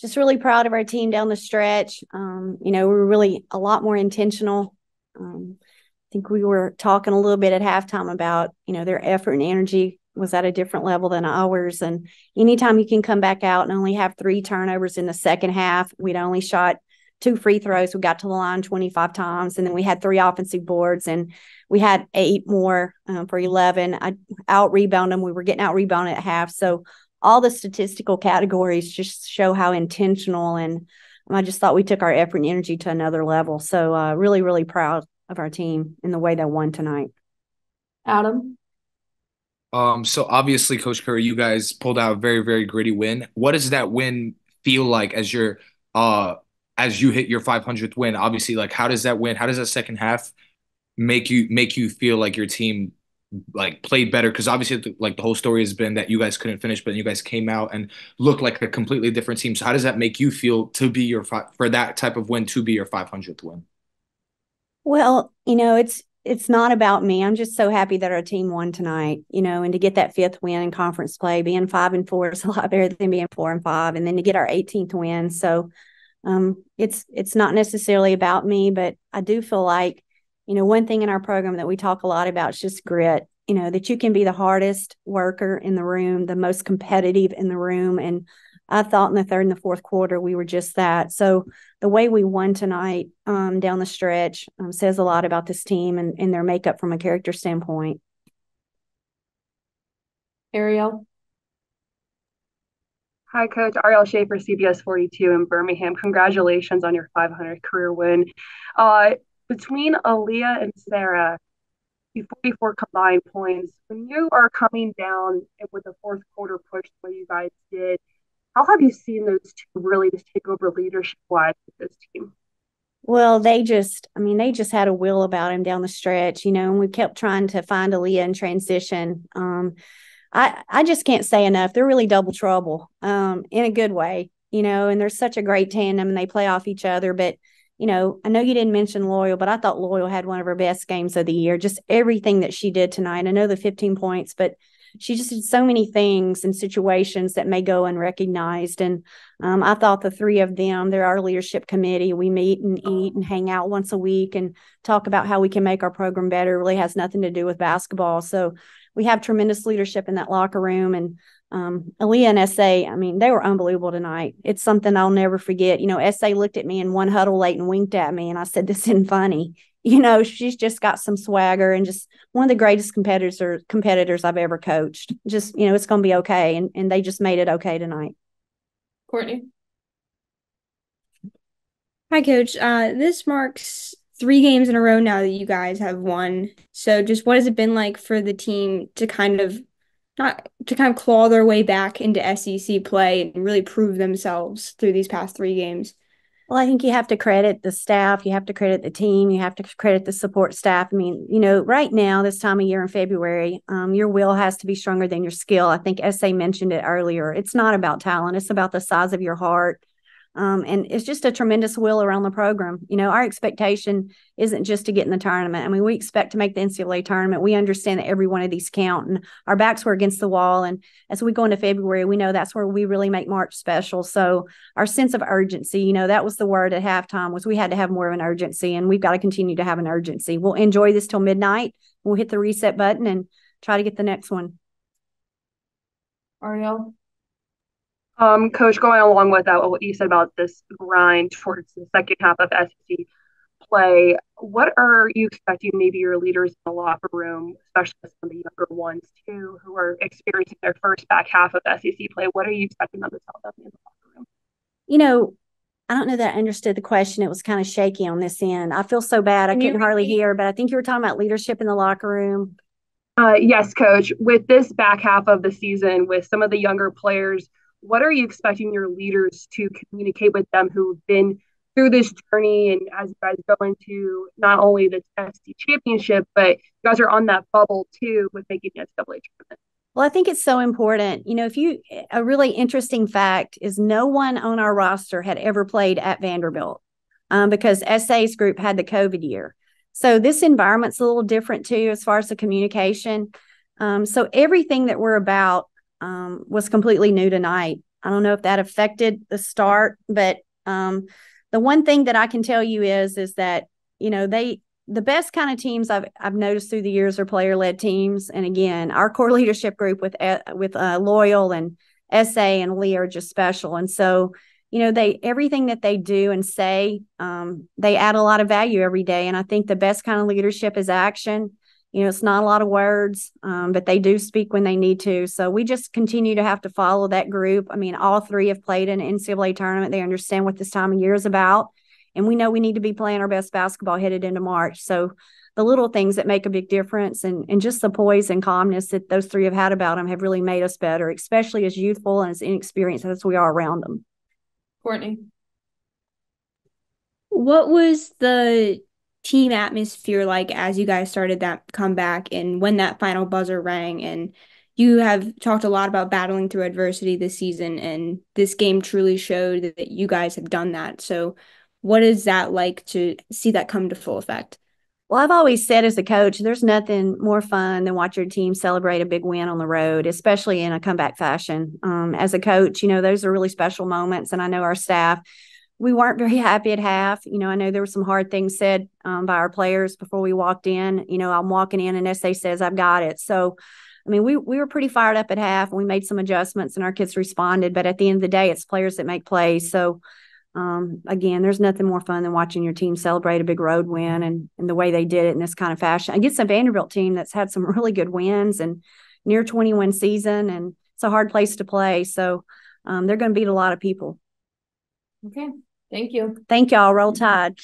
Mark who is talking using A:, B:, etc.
A: just really proud of our team down the stretch. We were really a lot more intentional. I think we were talking a little bit at halftime about, their effort and energy was at a different level than ours. And anytime you can come back out and only have 3 turnovers in the second half, we'd only shot 2 free throws. We got to the line 25 times, and then we had 3 offensive boards, and we had 8 more for 11. I out-rebounded them. We were getting out-rebounded at half. So all the statistical categories just show how intentional, and I just thought we took our effort and energy to another level. So really, really proud of our team in the way they won tonight.
B: Adam?
C: So obviously, Coach Curry, you guys pulled out a very, very gritty win. What does that win feel like as you hit your 500th win? Obviously, like how does that second half make you feel like your team like played better? Because obviously, like the whole story has been that you guys couldn't finish, but you guys came out and looked like a completely different team. So how does that make you feel to be for that type of win to be your 500th win?
A: Well, it's not about me. I'm just so happy that our team won tonight, and to get that 5th win in conference play. Being 5-4 is a lot better than being 4-5, and then to get our 18th win. So it's not necessarily about me, but I do feel like, one thing in our program that we talk a lot about is just grit, that you can be the hardest worker in the room, the most competitive in the room. And I thought in the 3rd and the 4th quarter, we were just that. So the way we won tonight down the stretch says a lot about this team and their makeup from a character standpoint.
B: Ariel?
D: Hi, Coach. Ariel Schaefer, CBS 42 in Birmingham. Congratulations on your 500th career win. Between Aaliyah and Sarah, the 44 combined points, when you are coming down with the 4th quarter push the way you guys did, how have you seen those two really just take over leadership-wise with this team?
A: Well, they just had a will about him down the stretch, and we kept trying to find Aaliyah in transition. I just can't say enough. They're really double trouble in a good way, and they're such a great tandem, and they play off each other. But, I know you didn't mention Loyal, but I thought Loyal had one of her best games of the year. Just everything that she did tonight. I know the 15 points, but she just did so many things and situations that may go unrecognized. And I thought the 3 of them, they're our leadership committee. We meet and eat and hang out once a week and talk about how we can make our program better. It really has nothing to do with basketball. So we have tremendous leadership in that locker room. And Aaliyah and SA, they were unbelievable tonight. It's something I'll never forget. SA looked at me in one huddle late and winked at me, and I said, "This isn't funny." She's just got some swagger and just one of the greatest competitors I've ever coached. Just, it's going to be okay. And they just made it okay tonight.
B: Courtney?
E: Hi, Coach. This marks 3 games in a row now that you guys have won. So just what has it been like for the team to kind of claw their way back into SEC play and really prove themselves through these past 3 games?
A: Well, I think you have to credit the staff. You have to credit the team. You have to credit the support staff. Right now, this time of year in February, your will has to be stronger than your skill. I think SA mentioned it earlier. It's not about talent. It's about the size of your heart. And it's just a tremendous will around the program. Our expectation isn't just to get in the tournament. We expect to make the NCAA tournament. We understand that every one of these count, and our backs were against the wall. And as we go into February, we know that's where we really make March special. So our sense of urgency, that was the word at halftime, was we had to have more of an urgency, and we've got to continue to have an urgency. We'll enjoy this till midnight. We'll hit the reset button and try to get the next one.
B: Ariel?
D: Coach, going along with that, what you said about this grind towards the second half of SEC play, what are you expecting maybe your leaders in the locker room, especially some of the younger ones too, who are experiencing their first back half of SEC play? What are you expecting them to tell them in the locker room?
A: I don't know that I understood the question. It was kind of shaky on this end. I feel so bad. I couldn't hardly hear, but I think you were talking about leadership in the locker room.
D: Yes, Coach. With this back half of the season, with some of the younger players, what are you expecting your leaders to communicate with them who've been through this journey, and as you guys go into not only the SEC championship, but you guys are on that bubble too with making the NCAA tournament?
A: Well, I think it's so important. A really interesting fact is no one on our roster had ever played at Vanderbilt because SA's group had the COVID year. So this environment's a little different too as far as the communication. So everything that we're about was completely new tonight. I don't know if that affected the start, but the one thing that I can tell you is that, the best kind of teams I've noticed through the years are player-led teams. And again, our core leadership group with Loyal and SA and Lee are just special. And so, everything that they do and say, they add a lot of value every day. And I think the best kind of leadership is action. It's not a lot of words, but they do speak when they need to. So we just continue to have to follow that group. I mean, all three have played in an NCAA tournament. They understand what this time of year is about. And we know we need to be playing our best basketball headed into March. So the little things that make a big difference and just the poise and calmness that those three have had about them have really made us better, especially as youthful and as inexperienced as we are around them.
B: Courtney.
E: What was the team atmosphere like as you guys started that comeback and when that final buzzer rang? And you have talked a lot about battling through adversity this season, and this game truly showed that you guys have done that. So what is that like to see that come to full effect?
A: Well, I've always said as a coach, there's nothing more fun than watch your team celebrate a big win on the road, especially in a comeback fashion. As a coach, those are really special moments. And I know our staff, we weren't very happy at half. I know there were some hard things said by our players before we walked in. I'm walking in and SA says, "I've got it." So, I mean, we were pretty fired up at half, and we made some adjustments and our kids responded. But at the end of the day, it's players that make plays. So, again, there's nothing more fun than watching your team celebrate a big road win and the way they did it in this kind of fashion against a Vanderbilt team that's had some really good wins and near 20-win season, and it's a hard place to play. So they're going to beat a lot of people.
B: Okay. Thank you.
A: Thank y'all. Roll Tide.